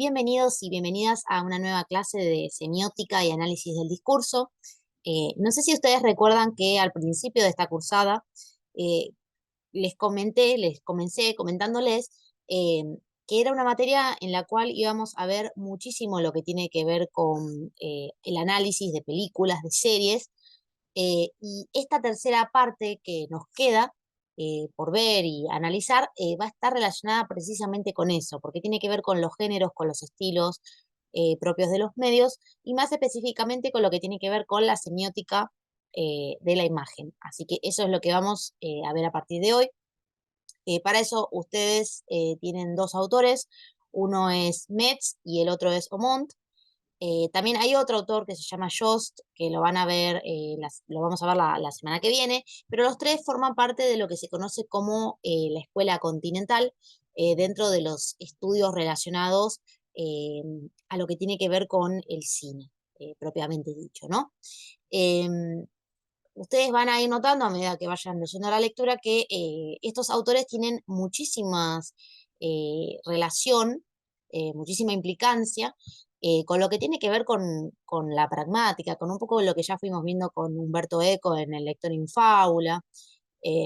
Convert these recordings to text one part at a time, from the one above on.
Bienvenidos y bienvenidas a una nueva clase de semiótica y análisis del discurso. No sé si ustedes recuerdan que al principio de esta cursada eh, les comencé comentándoles eh, que era una materia en la cual íbamos a ver muchísimo lo que tiene que ver con el análisis de películas, de series, y esta tercera parte que nos queda por ver y analizar va a estar relacionada precisamente con eso, porque tiene que ver con los géneros, con los estilos propios de los medios y más específicamente con lo que tiene que ver con la semiótica de la imagen. Así que eso es lo que vamos a ver a partir de hoy. Para eso ustedes tienen dos autores, uno es Metz y el otro es Aumont. También hay otro autor que se llama Jost, que lo van a ver, lo vamos a ver la semana que viene, pero los tres forman parte de lo que se conoce como la escuela continental, dentro de los estudios relacionados eh, a lo que tiene que ver con el cine, propiamente dicho, ¿no? Ustedes van a ir notando a medida que vayan leyendo la lectura que estos autores tienen muchísimas relación, muchísima implicancia con lo que tiene que ver con la pragmática, con un poco lo que ya fuimos viendo con Humberto Eco en El lector in fábula.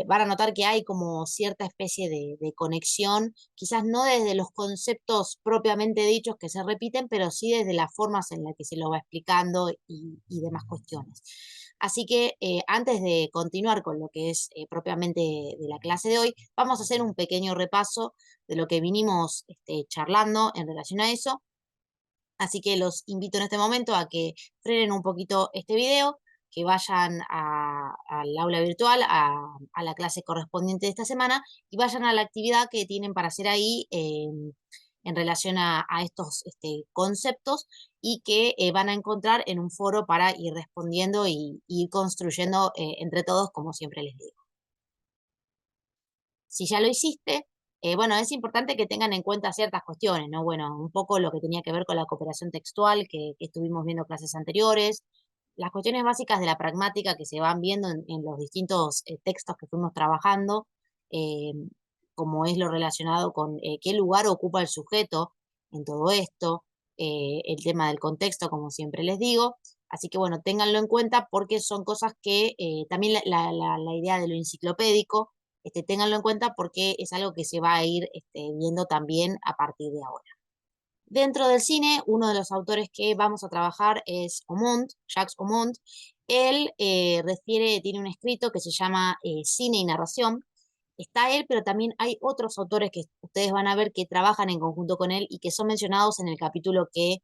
Van a notar que hay como cierta especie de conexión, quizás no desde los conceptos propiamente dichos que se repiten, pero sí desde las formas en las que se lo va explicando y demás cuestiones. Así que antes de continuar con lo que es propiamente de la clase de hoy, vamos a hacer un pequeño repaso de lo que vinimos charlando en relación a eso. Así que los invito en este momento a que frenen un poquito este video, que vayan al aula virtual, a la clase correspondiente de esta semana y vayan a la actividad que tienen para hacer ahí en relación a estos conceptos y que van a encontrar en un foro para ir respondiendo y ir construyendo entre todos, como siempre les digo. Si ya lo hiciste, bueno, es importante que tengan en cuenta ciertas cuestiones, ¿no? Bueno, un poco lo que tenía que ver con la cooperación textual que estuvimos viendo en clases anteriores, las cuestiones básicas de la pragmática que se van viendo en los distintos textos que fuimos trabajando, eh, como es lo relacionado con qué lugar ocupa el sujeto en todo esto, el tema del contexto, como siempre les digo. Así que bueno, ténganlo en cuenta porque son cosas que también la idea de lo enciclopédico, ténganlo en cuenta porque es algo que se va a ir viendo también a partir de ahora. Dentro del cine, uno de los autores que vamos a trabajar es Aumont, Jacques Aumont. Él tiene un escrito que se llama Cine y Narración. Está él, pero también hay otros autores que ustedes van a ver que trabajan en conjunto con él y que son mencionados en el capítulo que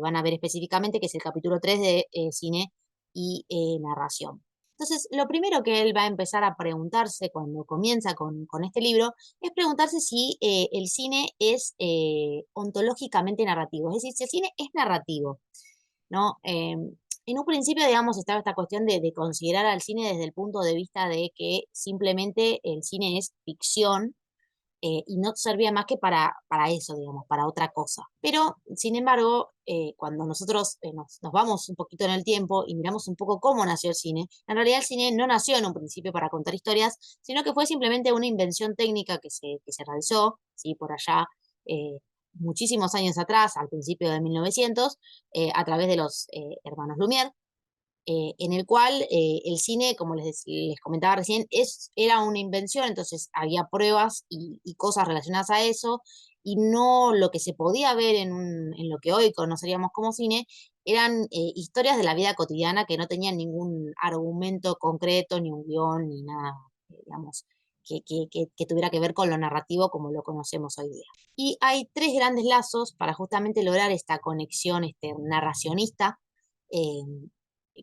van a ver específicamente, que es el capítulo 3 de Cine y Narración. Entonces, lo primero que él va a empezar a preguntarse cuando comienza con este libro es preguntarse si el cine es ontológicamente narrativo, es decir, si el cine es narrativo, ¿no? En un principio, digamos, estaba esta cuestión de considerar al cine desde el punto de vista de que simplemente el cine es ficción y no servía más que para eso, digamos, para otra cosa. Pero, sin embargo, cuando nosotros nos vamos un poquito en el tiempo y miramos un poco cómo nació el cine, en realidad el cine no nació en un principio para contar historias, sino que fue simplemente una invención técnica que se realizó, ¿sí? Por allá. Muchísimos años atrás, al principio de 1900, a través de los hermanos Lumière, en el cual el cine, como les comentaba recién, era una invención, entonces había pruebas y cosas relacionadas a eso, y no lo que se podía ver en lo que hoy conoceríamos como cine, eran historias de la vida cotidiana que no tenían ningún argumento concreto, ni un guión, ni nada, digamos, que tuviera que ver con lo narrativo como lo conocemos hoy día. Y hay tres grandes lazos para justamente lograr esta conexión narracionista, eh,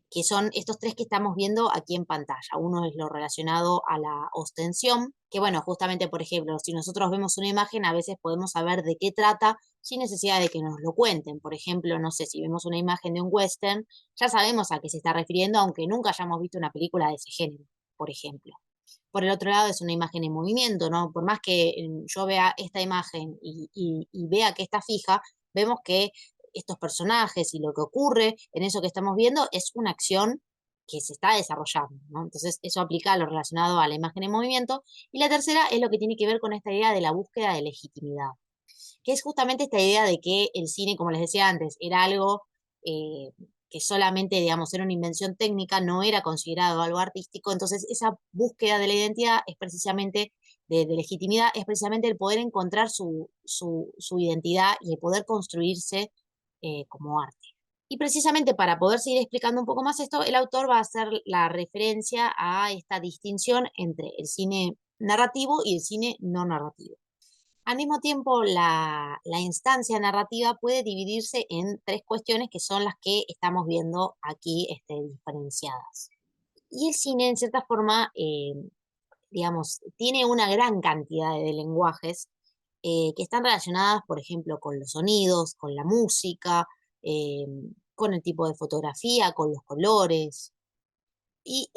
que son estos tres que estamos viendo aquí en pantalla. Uno es lo relacionado a la ostensión, que bueno, justamente, por ejemplo, si nosotros vemos una imagen, a veces podemos saber de qué trata sin necesidad de que nos lo cuenten. Por ejemplo, no sé, si vemos una imagen de un western, ya sabemos a qué se está refiriendo, aunque nunca hayamos visto una película de ese género, por ejemplo. Por el otro lado, es una imagen en movimiento, ¿no? Por más que yo vea esta imagen y vea que está fija, vemos que estos personajes y lo que ocurre en eso que estamos viendo es una acción que se está desarrollando, ¿no? Entonces, eso aplica a lo relacionado a la imagen en movimiento. Y la tercera es lo que tiene que ver con esta idea de la búsqueda de legitimidad. que es justamente esta idea de que el cine, como les decía antes, era algo eh, que solamente, digamos, era una invención técnica, no era considerado algo artístico. Entonces esa búsqueda de la identidad es precisamente, de legitimidad, es precisamente el poder encontrar su identidad y el poder construirse como arte. Y precisamente para poder seguir explicando un poco más esto, el autor va a hacer la referencia a esta distinción entre el cine narrativo y el cine no narrativo. Al mismo tiempo, la instancia narrativa puede dividirse en tres cuestiones que son las que estamos viendo aquí diferenciadas. Y el cine, en cierta forma, digamos, tiene una gran cantidad de lenguajes que están relacionadas, por ejemplo, con los sonidos, con la música, eh, con el tipo de fotografía, con los colores. Y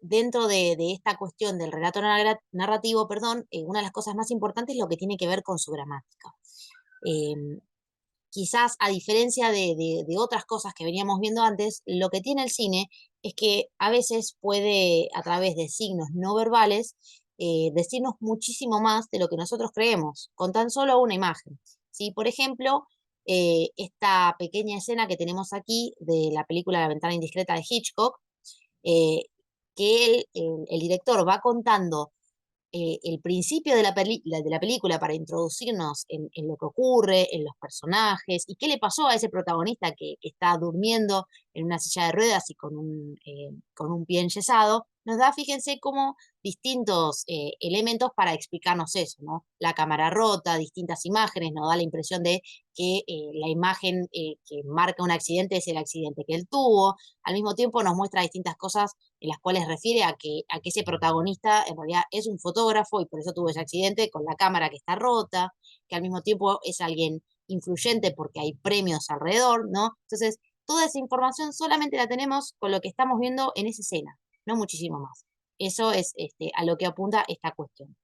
dentro de esta cuestión del relato narrativo, perdón, una de las cosas más importantes es lo que tiene que ver con su gramática. Em, Quizás a diferencia de otras cosas que veníamos viendo antes, lo que tiene el cine es que a veces puede, a través de signos no verbales, decirnos muchísimo más de lo que nosotros creemos, con tan solo una imagen. ¿Sí? Por ejemplo, esta pequeña escena que tenemos aquí de la película La ventana indiscreta de Hitchcock, eh, que el director va contando el principio de de la película para introducirnos en lo que ocurre, en los personajes, y qué le pasó a ese protagonista que está durmiendo en una silla de ruedas y con un pie enyesado, nos da, fíjense, como distintos elementos para explicarnos eso, ¿no? La cámara rota, distintas imágenes, nos da la impresión de que la imagen que marca un accidente es el accidente que él tuvo, al mismo tiempo nos muestra distintas cosas en las cuales refiere a que ese protagonista en realidad es un fotógrafo y por eso tuvo ese accidente con la cámara que está rota, que al mismo tiempo es alguien influyente porque hay premios alrededor, ¿no? Entonces, toda esa información solamente la tenemos con lo que estamos viendo en esa escena, no muchísimo más. Eso es a lo que apunta esta cuestión.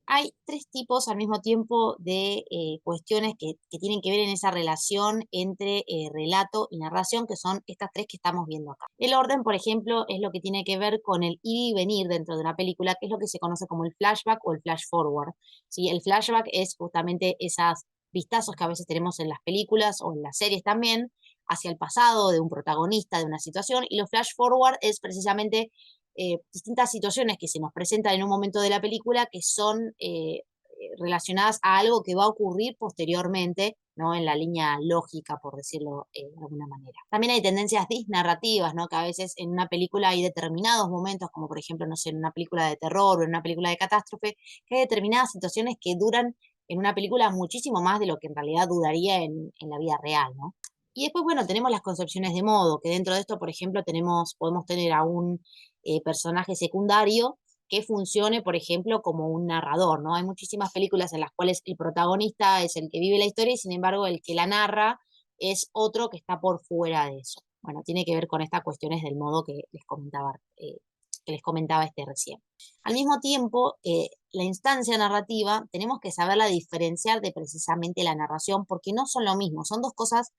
Hay tres tipos al mismo tiempo de cuestiones que tienen que ver en esa relación entre relato y narración, que son estas tres que estamos viendo acá. El orden, por ejemplo, es lo que tiene que ver con el ir y venir dentro de una película, que es lo que se conoce como el flashback o el flash forward. ¿Sí? El flashback es justamente esos vistazos que a veces tenemos en las películas o en las series también, hacia el pasado de un protagonista, de una situación, y los flash forward es precisamente distintas situaciones que se nos presentan en un momento de la película que son relacionadas a algo que va a ocurrir posteriormente, ¿no? En la línea lógica, por decirlo de alguna manera. También hay tendencias disnarrativas, ¿no? Que a veces en una película hay determinados momentos, como por ejemplo, no sé, en una película de terror o en una película de catástrofe, que hay determinadas situaciones que duran en una película muchísimo más de lo que en realidad duraría en la vida real, ¿no? Y después, bueno, tenemos las concepciones de modo, que dentro de esto, por ejemplo, podemos tener a un personaje secundario que funcione, por ejemplo, como un narrador, ¿no? Hay muchísimas películas en las cuales el protagonista es el que vive la historia y sin embargo el que la narra es otro que está por fuera de eso. Bueno, tiene que ver con estas cuestiones del modo que les comentaba recién. Al mismo tiempo, la instancia narrativa tenemos que saberla diferenciar de precisamente la narración porque no son lo mismo, son dos cosas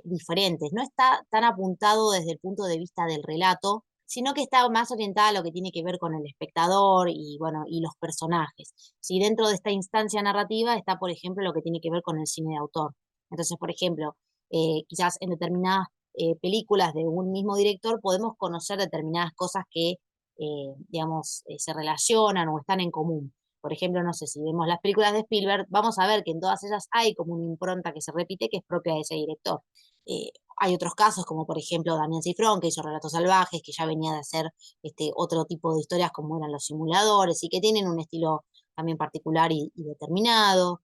diferentes. No está tan apuntado desde el punto de vista del relato, sino que está más orientada a lo que tiene que ver con el espectador y, bueno, y los personajes. Si dentro de esta instancia narrativa está, por ejemplo, lo que tiene que ver con el cine de autor. Entonces, por ejemplo, quizás en determinadas películas de un mismo director podemos conocer determinadas cosas que, digamos, se relacionan o están en común. Por ejemplo, no sé, si vemos las películas de Spielberg, vamos a ver que en todas ellas hay como una impronta que se repite que es propia de ese director. Eh, Hay otros casos, como por ejemplo Damián Cifrón, que hizo Relatos Salvajes, que ya venía de hacer otro tipo de historias como eran los simuladores y que tienen un estilo también particular y determinado.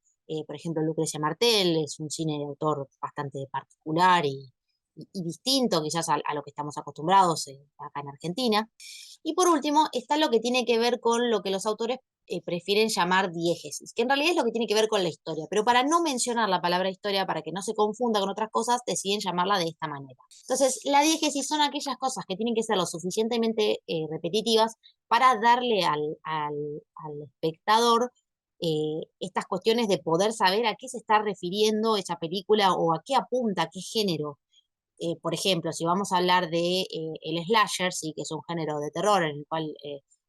Por ejemplo, Lucrecia Martel es un cine de autor bastante particular y distinto quizás a lo que estamos acostumbrados acá en Argentina. Y por último, está lo que tiene que ver con lo que los autores prefieren llamar diégesis, que en realidad es lo que tiene que ver con la historia, pero para no mencionar la palabra historia, para que no se confunda con otras cosas, deciden llamarla de esta manera. Entonces, la diégesis son aquellas cosas que tienen que ser lo suficientemente repetitivas para darle al espectador estas cuestiones de poder saber a qué se está refiriendo esa película o a qué apunta, a qué género. Por ejemplo, si vamos a hablar de el slasher, sí, que es un género de terror en el cual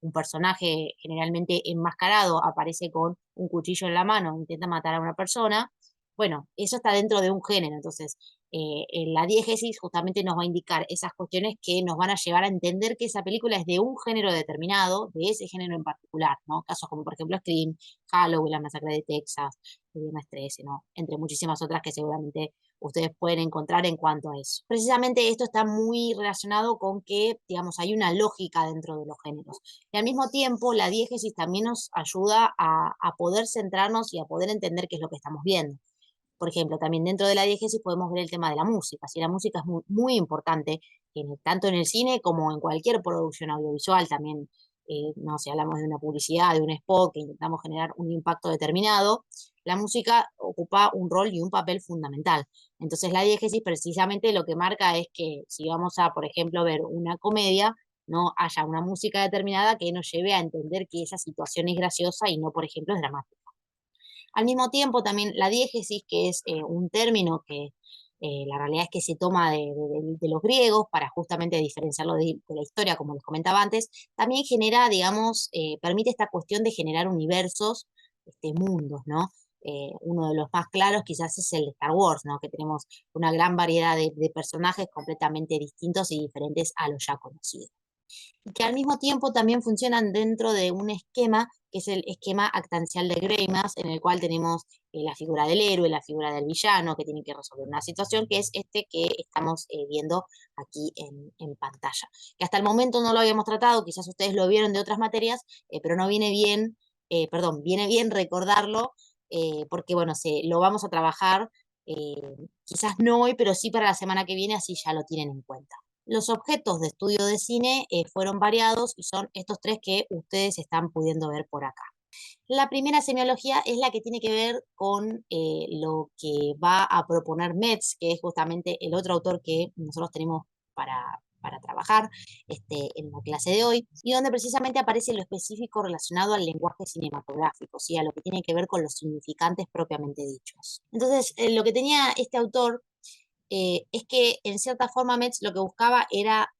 un personaje generalmente enmascarado aparece con un cuchillo en la mano e intenta matar a una persona, Bueno, eso está dentro de un género, entonces en la diégesis justamente nos va a indicar esas cuestiones que nos van a llevar a entender que esa película es de un género determinado, de ese género en particular, ¿no? Casos como por ejemplo Scream, Halloween, La Masacre de Texas, El Viernes 13, ¿no? Entre muchísimas otras que seguramente ustedes pueden encontrar en cuanto a eso. Precisamente esto está muy relacionado con que, digamos, hay una lógica dentro de los géneros. Y al mismo tiempo, la diégesis también nos ayuda a poder centrarnos y a poder entender qué es lo que estamos viendo. Por ejemplo, también dentro de la diégesis podemos ver el tema de la música. Si la música es muy, muy importante, tanto en el cine como en cualquier producción audiovisual, también, no, si hablamos de una publicidad, de un spot, que intentamos generar un impacto determinado, la música ocupa un rol y un papel fundamental. Entonces, la diégesis precisamente lo que marca es que si vamos a, por ejemplo, ver una comedia, no haya una música determinada que nos lleve a entender que esa situación es graciosa y no, por ejemplo, es dramática. Al mismo tiempo, también la diégesis, que es un término que la realidad es que se toma de los griegos para justamente diferenciarlo de la historia, como les comentaba antes, también genera, digamos, permite esta cuestión de generar universos, mundos, ¿no? Uno de los más claros quizás es el de Star Wars, ¿no? Que tenemos una gran variedad de personajes completamente distintos y diferentes a los ya conocidos que al mismo tiempo también funcionan dentro de un esquema que es el esquema actancial de Greimas, en el cual tenemos la figura del héroe, la figura del villano, que tiene que resolver una situación, que es este que estamos viendo aquí en pantalla. Que hasta el momento no lo habíamos tratado, quizás ustedes lo vieron de otras materias, pero no viene bien, perdón, viene bien recordarlo, porque bueno, lo vamos a trabajar, eh, quizás no hoy, pero sí para la semana que viene, así ya lo tienen en cuenta. Los objetos de estudio de cine fueron variados y son estos tres que ustedes están pudiendo ver por acá. La primera semiología es la que tiene que ver con lo que va a proponer Metz, que es justamente el otro autor que nosotros tenemos para trabajar en la clase de hoy, y donde precisamente aparece lo específico relacionado al lenguaje cinematográfico, ¿sí? A lo que tiene que ver con los significantes propiamente dichos. Entonces, lo que tenía este autor es que en cierta forma Metz lo que buscaba era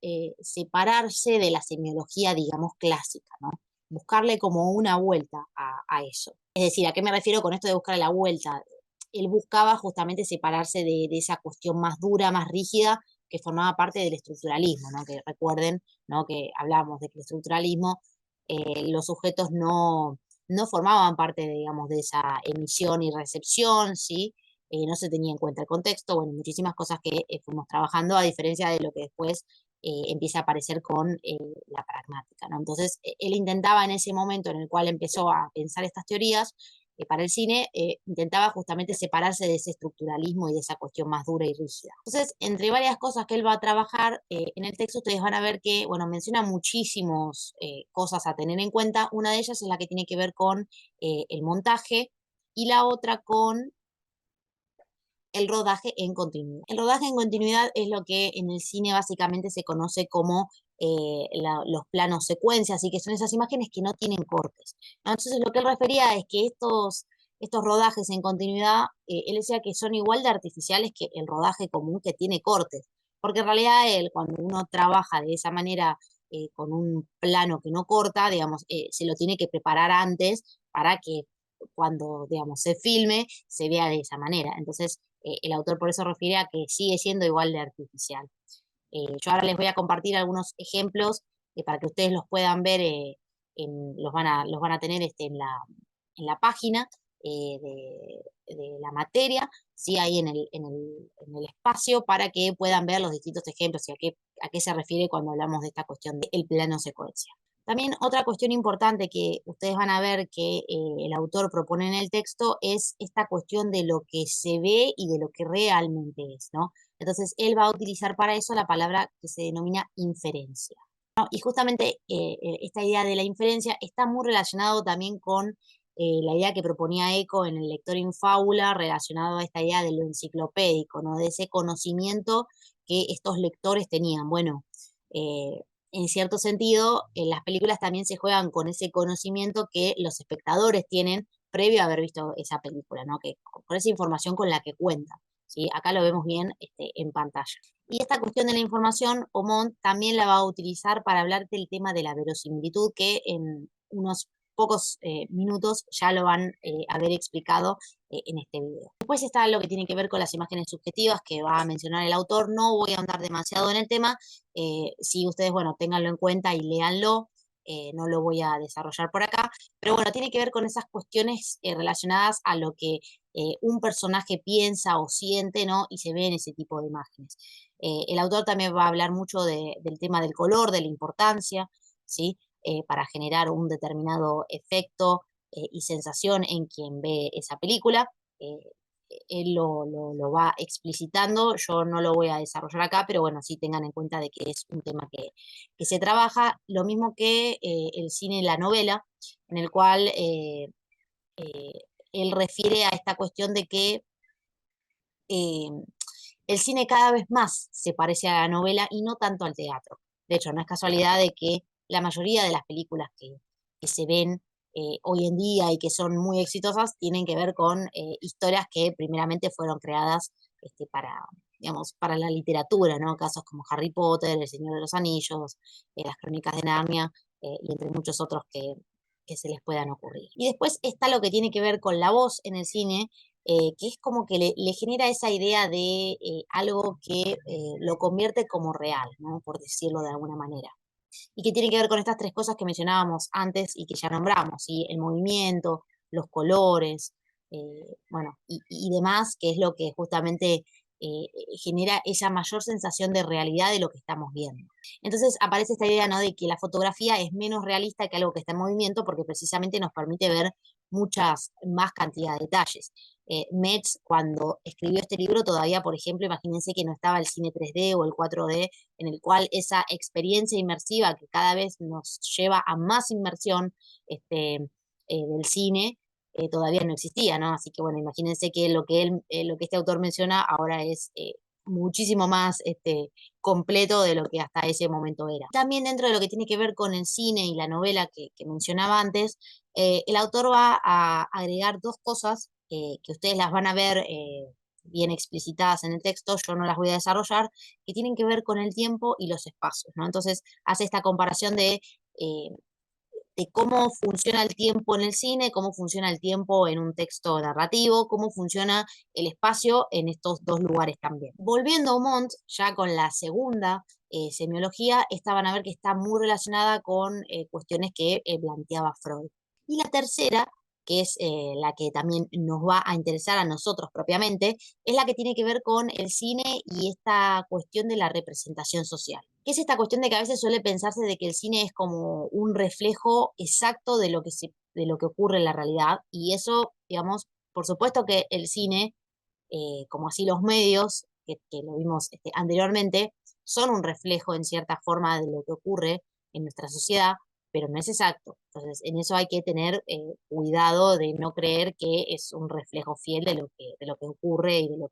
separarse de la semiología, digamos, clásica, ¿no? Buscarle como una vuelta a eso. Es decir, ¿a qué me refiero con esto de buscarle la vuelta? Él buscaba justamente separarse de esa cuestión más dura, más rígida, que formaba parte del estructuralismo, ¿no? Que recuerden, ¿no? Que hablábamos de que el estructuralismo, los sujetos no formaban parte, digamos, de esa emisión y recepción, ¿sí? No se tenía en cuenta el contexto, bueno, muchísimas cosas que fuimos trabajando, a diferencia de lo que después empieza a aparecer con la pragmática, ¿no? Entonces, él intentaba en ese momento en el cual empezó a pensar estas teorías para el cine, intentaba justamente separarse de ese estructuralismo y de esa cuestión más dura y rígida. Entonces, entre varias cosas que él va a trabajar en el texto, ustedes van a ver que, bueno, menciona muchísimas cosas a tener en cuenta. Una de ellas es la que tiene que ver con el montaje y la otra con el rodaje en continuidad. El rodaje en continuidad es lo que en el cine básicamente se conoce como los planos secuencia, así que son esas imágenes que no tienen cortes, ¿no? Entonces lo que él refería es que estos rodajes en continuidad, él decía que son igual de artificiales que el rodaje común que tiene cortes, porque en realidad él, cuando uno trabaja de esa manera, con un plano que no corta, digamos, se lo tiene que preparar antes para que cuando, digamos, se filme, se vea de esa manera. Entonces, el autor por eso refiere a que sigue siendo igual de artificial. Yo ahora les voy a compartir algunos ejemplos para que ustedes los puedan ver, los van a tener en la página de la materia, ¿sí? Ahí en el espacio, para que puedan ver los distintos ejemplos y a qué se refiere cuando hablamos de esta cuestión del plano secuencia. También otra cuestión importante que ustedes van a ver que el autor propone en el texto es esta cuestión de lo que se ve y de lo que realmente es, ¿no? Entonces, él va a utilizar para eso la palabra que se denomina inferencia, ¿no? Y justamente esta idea de la inferencia está muy relacionado también con la idea que proponía Eco en el lector in fábula, relacionado a esta idea de lo enciclopédico, ¿no? De ese conocimiento que estos lectores tenían. Bueno, en cierto sentido, en las películas también se juegan con ese conocimiento que los espectadores tienen previo a haber visto esa película, ¿no? Que, con esa información con la que cuentan. ¿Sí? Acá lo vemos bien en pantalla. Y esta cuestión de la información, Omont también la va a utilizar para hablar del tema de la verosimilitud, que en unos pocos minutos ya lo van a ver explicado en este video. Después está lo que tiene que ver con las imágenes subjetivas que va a mencionar el autor. No voy a ahondar demasiado en el tema. Si ustedes, bueno, ténganlo en cuenta y léanlo. No lo voy a desarrollar por acá, pero bueno, tiene que ver con esas cuestiones relacionadas a lo que un personaje piensa o siente, ¿no? Y se ve en ese tipo de imágenes. El autor también va a hablar mucho del tema del color, de la importancia, ¿sí? Para generar un determinado efecto y sensación en quien ve esa película. Eh, Él lo va explicitando, yo no lo voy a desarrollar acá, pero bueno, sí tengan en cuenta de que es un tema que se trabaja, lo mismo que el cine y la novela, en el cual eh, él refiere a esta cuestión de que eh, el cine cada vez más se parece a la novela y no tanto al teatro. De hecho, no es casualidad de que la mayoría de las películas que se ven hoy en día y que son muy exitosas tienen que ver con historias que primeramente fueron creadas para, digamos, para la literatura, ¿no? Casos como Harry Potter, El Señor de los Anillos, Las Crónicas de Narnia y entre muchos otros que se les puedan ocurrir. Y después está lo que tiene que ver con la voz en el cine, que es como que le genera esa idea de algo que lo convierte como real, ¿no? Por decirlo de alguna manera. Y que tiene que ver con estas tres cosas que mencionábamos antes y que ya nombramos, ¿sí? El movimiento, los colores, bueno, y demás, que es lo que justamente genera esa mayor sensación de realidad de lo que estamos viendo. Entonces aparece esta idea, ¿no? De que la fotografía es menos realista que algo que está en movimiento porque precisamente nos permite ver muchas más cantidad de detalles. Metz, cuando escribió este libro, todavía, por ejemplo, imagínense que no estaba el cine 3D o el 4D, en el cual esa experiencia inmersiva que cada vez nos lleva a más inmersión del cine, todavía no existía, ¿no? Así que bueno, imagínense que lo que este autor menciona ahora es muchísimo más completo de lo que hasta ese momento era. También dentro de lo que tiene que ver con el cine y la novela que mencionaba antes, el autor va a agregar dos cosas que ustedes las van a ver bien explicitadas en el texto, yo no las voy a desarrollar, que tienen que ver con el tiempo y los espacios, ¿no? Entonces hace esta comparación eh, de cómo funciona el tiempo en el cine, cómo funciona el tiempo en un texto narrativo, cómo funciona el espacio en estos dos lugares también. Volviendo a Aumont, ya con la segunda semiología, esta van a ver que está muy relacionada con cuestiones que planteaba Freud. Y la tercera, que es la que también nos va a interesar a nosotros propiamente, es la que tiene que ver con el cine y esta cuestión de la representación social. ¿Qué es esta cuestión de que a veces suele pensarse de que el cine es como un reflejo exacto de de lo que ocurre en la realidad? Y eso, digamos, por supuesto que el cine, como así los medios, que lo vimos anteriormente, son un reflejo en cierta forma de lo que ocurre en nuestra sociedad, pero no es exacto. Entonces, en eso hay que tener cuidado de no creer que es un reflejo fiel de lo que ocurre y de lo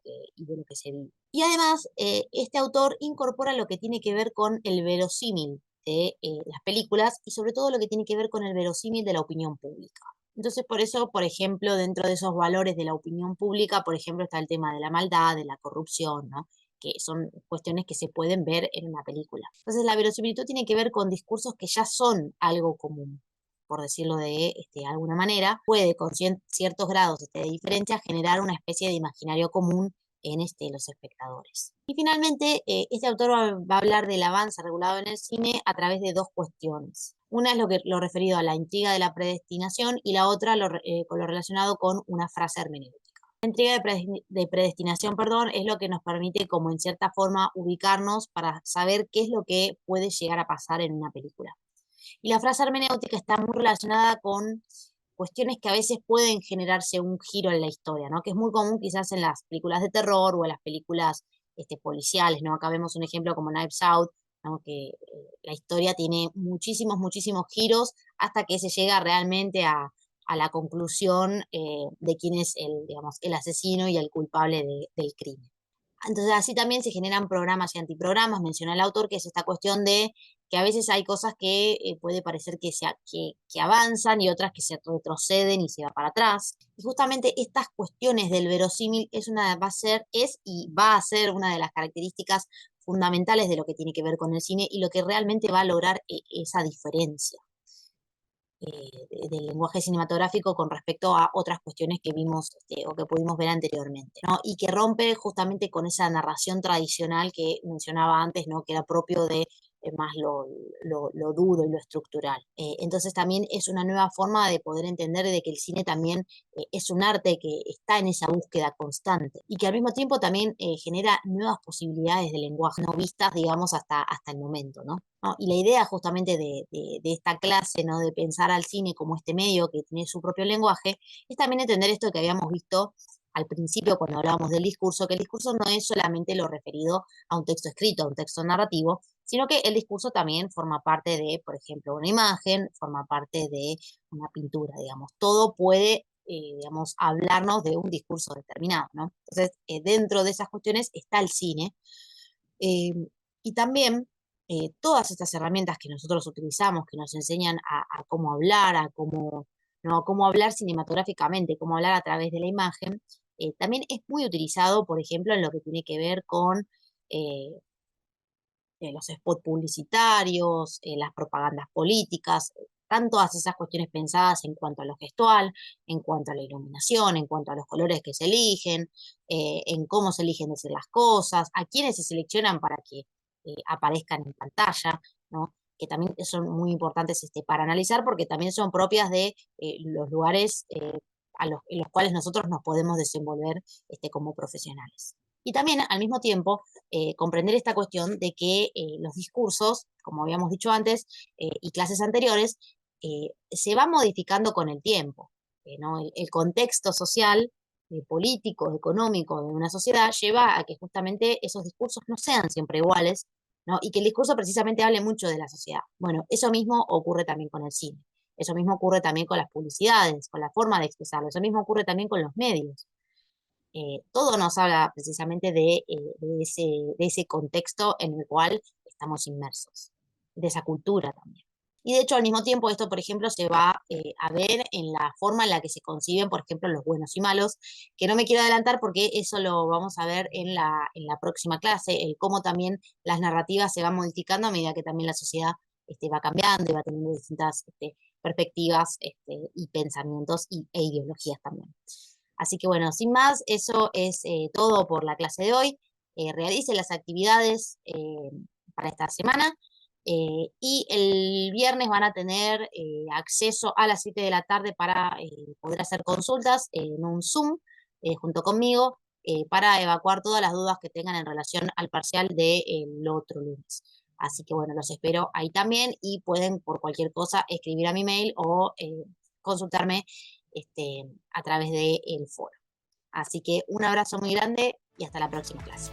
que se vive. Y además, este autor incorpora lo que tiene que ver con el verosímil de las películas y sobre todo lo que tiene que ver con el verosímil de la opinión pública. Entonces, por eso, por ejemplo, dentro de esos valores de la opinión pública, por ejemplo, está el tema de la maldad, de la corrupción, ¿no? Que son cuestiones que se pueden ver en una película. Entonces, la verosimilitud tiene que ver con discursos que ya son algo común, por decirlo de alguna manera, puede con ciertos grados de diferencia generar una especie de imaginario común en los espectadores. Y finalmente, este autor va a hablar del avance regulado en el cine a través de dos cuestiones. Una es lo referido a la intriga de la predestinación y la otra con lo relacionado con una frase hermenéutica. La intriga de predestinación, perdón, es lo que nos permite como en cierta forma ubicarnos para saber qué es lo que puede llegar a pasar en una película. Y la frase hermenéutica está muy relacionada con cuestiones que a veces pueden generarse un giro en la historia, ¿no? Que es muy común quizás en las películas de terror o en las películas policiales, ¿no? Acá vemos un ejemplo como Knives Out, ¿no? Que la historia tiene muchísimos, muchísimos giros hasta que se llega realmente a la conclusión de quién es digamos, el asesino y el culpable del crimen. Entonces, así también se generan programas y antiprogramas, menciona el autor, que es esta cuestión de que a veces hay cosas que puede parecer que avanzan y otras que se retroceden y se va para atrás. Y justamente estas cuestiones del verosímil es y va a ser una de las características fundamentales de lo que tiene que ver con el cine y lo que realmente va a lograr esa diferencia. del lenguaje cinematográfico con respecto a otras cuestiones que vimos o que pudimos ver anteriormente, ¿no? Y que rompe justamente con esa narración tradicional que mencionaba antes, ¿no? Que era propio de más lo duro y lo estructural. Entonces también es una nueva forma de poder entender de que el cine también es un arte que está en esa búsqueda constante y que al mismo tiempo también genera nuevas posibilidades de lenguaje no vistas, digamos, hasta el momento, ¿no? ¿No? Y la idea justamente de esta clase, ¿no? De pensar al cine como este medio que tiene su propio lenguaje, es también entender esto que habíamos visto al principio cuando hablábamos del discurso, que el discurso no es solamente lo referido a un texto escrito, a un texto narrativo, sino que el discurso también forma parte de, por ejemplo, una imagen, forma parte de una pintura, digamos. Todo puede, digamos, hablarnos de un discurso determinado, ¿no? Entonces, dentro de esas cuestiones está el cine. eh, y también todas estas herramientas que nosotros utilizamos, que nos enseñan a cómo hablar, a cómo, ¿no? A cómo hablar cinematográficamente, cómo hablar a través de la imagen, también es muy utilizado, por ejemplo, en lo que tiene que ver con eh, los spots publicitarios, las propagandas políticas, están todas esas cuestiones pensadas en cuanto a lo gestual, en cuanto a la iluminación, en cuanto a los colores que se eligen, en cómo se eligen decir las cosas, a quiénes se seleccionan para que aparezcan en pantalla, ¿no? Que también son muy importantes para analizar porque también son propias de los lugares en los cuales nosotros nos podemos desenvolver como profesionales. Y también, al mismo tiempo, comprender esta cuestión de que los discursos, como habíamos dicho antes, y clases anteriores, se van modificando con el tiempo, ¿no? El contexto social, político, económico de una sociedad lleva a que justamente esos discursos no sean siempre iguales, ¿no? Y que el discurso precisamente hable mucho de la sociedad. Bueno, eso mismo ocurre también con el cine, eso mismo ocurre también con las publicidades, con la forma de expresarlo, eso mismo ocurre también con los medios. Todo nos habla precisamente de ese contexto en el cual estamos inmersos, de esa cultura también. Y de hecho, al mismo tiempo, esto, por ejemplo, se va a ver en la forma en la que se conciben, por ejemplo, los buenos y malos, que no me quiero adelantar porque eso lo vamos a ver en la próxima clase, el cómo también las narrativas se van modificando a medida que también la sociedad va cambiando y va teniendo distintas perspectivas y pensamientos e ideologías también. Así que bueno, sin más, eso es todo por la clase de hoy. Realice las actividades para esta semana y el viernes van a tener acceso a las 7 de la tarde para poder hacer consultas en un Zoom junto conmigo para evacuar todas las dudas que tengan en relación al parcial del otro lunes. Así que bueno, los espero ahí también y pueden por cualquier cosa escribir a mi mail o consultarme a través del foro. Así que un abrazo muy grande y hasta la próxima clase.